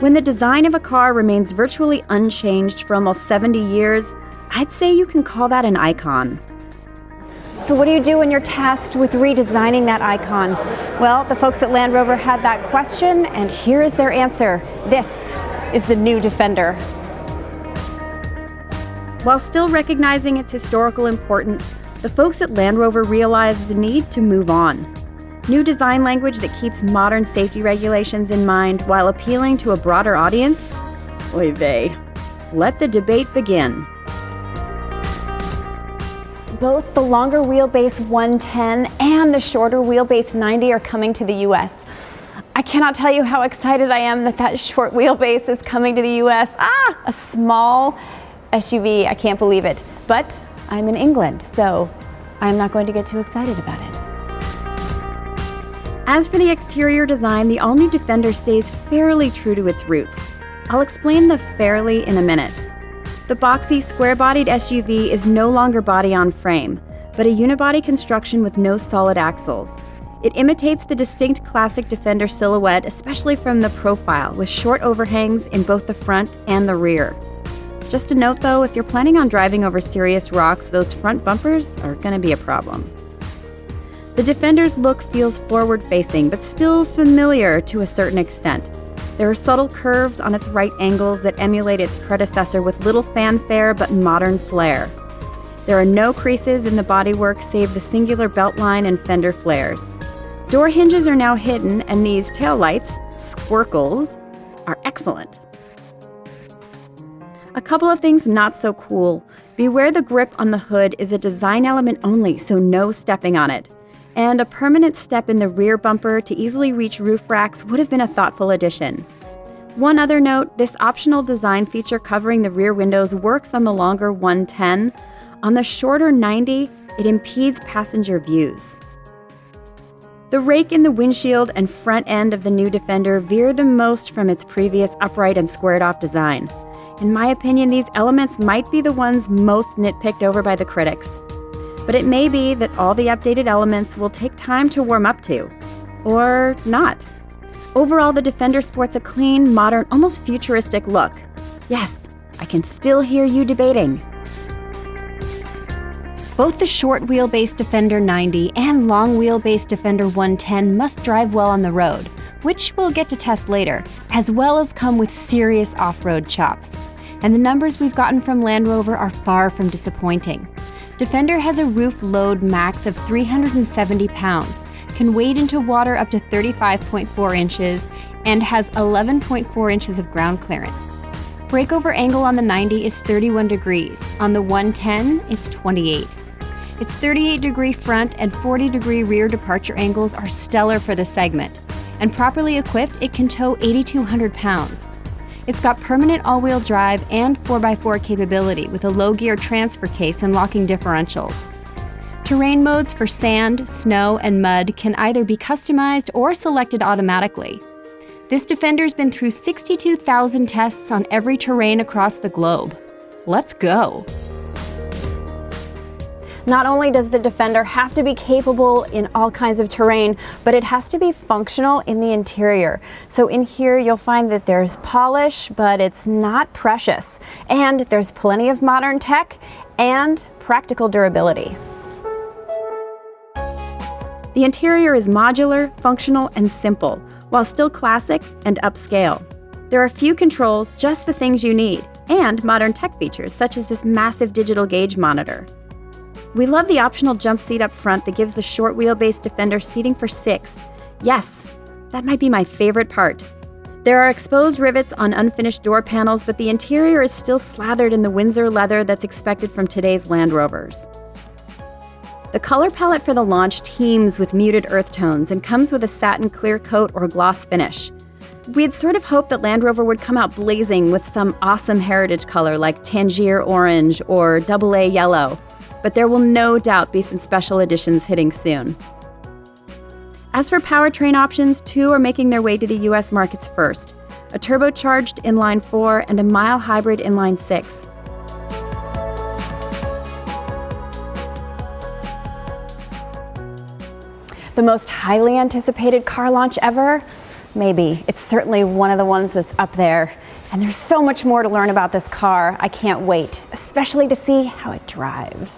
When the design of a car remains virtually unchanged for almost 70 years, I'd say you can call that an icon. So what do you do when you're tasked with redesigning that icon? Well, the folks at Land Rover had that question, and here is their answer. This is the new Defender. While still recognizing its historical importance, the folks at Land Rover realized the need to move on. New design language that keeps modern safety regulations in mind while appealing to a broader audience? Oy vey. Let the debate begin. Both the longer wheelbase 110 and the shorter wheelbase 90 are coming to the US. I cannot tell you how excited I am that short wheelbase is coming to the US. A small SUV, I can't believe it. But I'm in England, so I'm not going to get too excited about it. As for the exterior design, the all-new Defender stays fairly true to its roots. I'll explain the fairly in a minute. The boxy, square-bodied SUV is no longer body-on-frame, but a unibody construction with no solid axles. It imitates the distinct classic Defender silhouette, especially from the profile, with short overhangs in both the front and the rear. Just a note though, if you're planning on driving over serious rocks, those front bumpers are going to be a problem. The Defender's look feels forward-facing, but still familiar to a certain extent. There are subtle curves on its right angles that emulate its predecessor with little fanfare but modern flair. There are no creases in the bodywork save the singular beltline and fender flares. Door hinges are now hidden, and these taillights, squircles, are excellent. A couple of things not so cool. Beware the grip on the hood is a design element only, so no stepping on it. And a permanent step in the rear bumper to easily reach roof racks would have been a thoughtful addition. One other note, this optional design feature covering the rear windows works on the longer 110. On the shorter 90, it impedes passenger views. The rake in the windshield and front end of the new Defender veer the most from its previous upright and squared-off design. In my opinion, these elements might be the ones most nitpicked over by the critics. But it may be that all the updated elements will take time to warm up to. Or not. Overall, the Defender sports a clean, modern, almost futuristic look. Yes, I can still hear you debating. Both the short wheelbase Defender 90 and long wheelbase Defender 110 must drive well on the road, which we'll get to test later, as well as come with serious off-road chops. And the numbers we've gotten from Land Rover are far from disappointing. Defender has a roof load max of 370 pounds, can wade into water up to 35.4 inches, and has 11.4 inches of ground clearance. Breakover angle on the 90 is 31 degrees. On the 110, it's 28. Its 38-degree front and 40-degree rear departure angles are stellar for the segment, and properly equipped, it can tow 8,200 pounds. It's got permanent all-wheel drive and 4x4 capability with a low-gear transfer case and locking differentials. Terrain modes for sand, snow, and mud can either be customized or selected automatically. This Defender's been through 62,000 tests on every terrain across the globe. Let's go! Not only does the Defender have to be capable in all kinds of terrain, but it has to be functional in the interior. So in here you'll find that there's polish, but it's not precious. And there's plenty of modern tech and practical durability. The interior is modular, functional, and simple, while still classic and upscale. There are few controls, just the things you need, and modern tech features such as this massive digital gauge monitor. We love the optional jump seat up front that gives the short wheelbase Defender seating for 6. Yes, that might be my favorite part. There are exposed rivets on unfinished door panels, but the interior is still slathered in the Windsor leather that's expected from today's Land Rovers. The color palette for the launch teems with muted earth tones and comes with a satin clear coat or gloss finish. We had sort of hoped that Land Rover would come out blazing with some awesome heritage color like Tangier orange or AA yellow, but there will no doubt be some special editions hitting soon. As for powertrain options, 2 are making their way to the US markets first, a turbocharged inline 4 and a mild hybrid inline 6. The most highly anticipated car launch ever? Maybe. It's certainly one of the ones that's up there. And there's so much more to learn about this car. I can't wait, especially to see how it drives.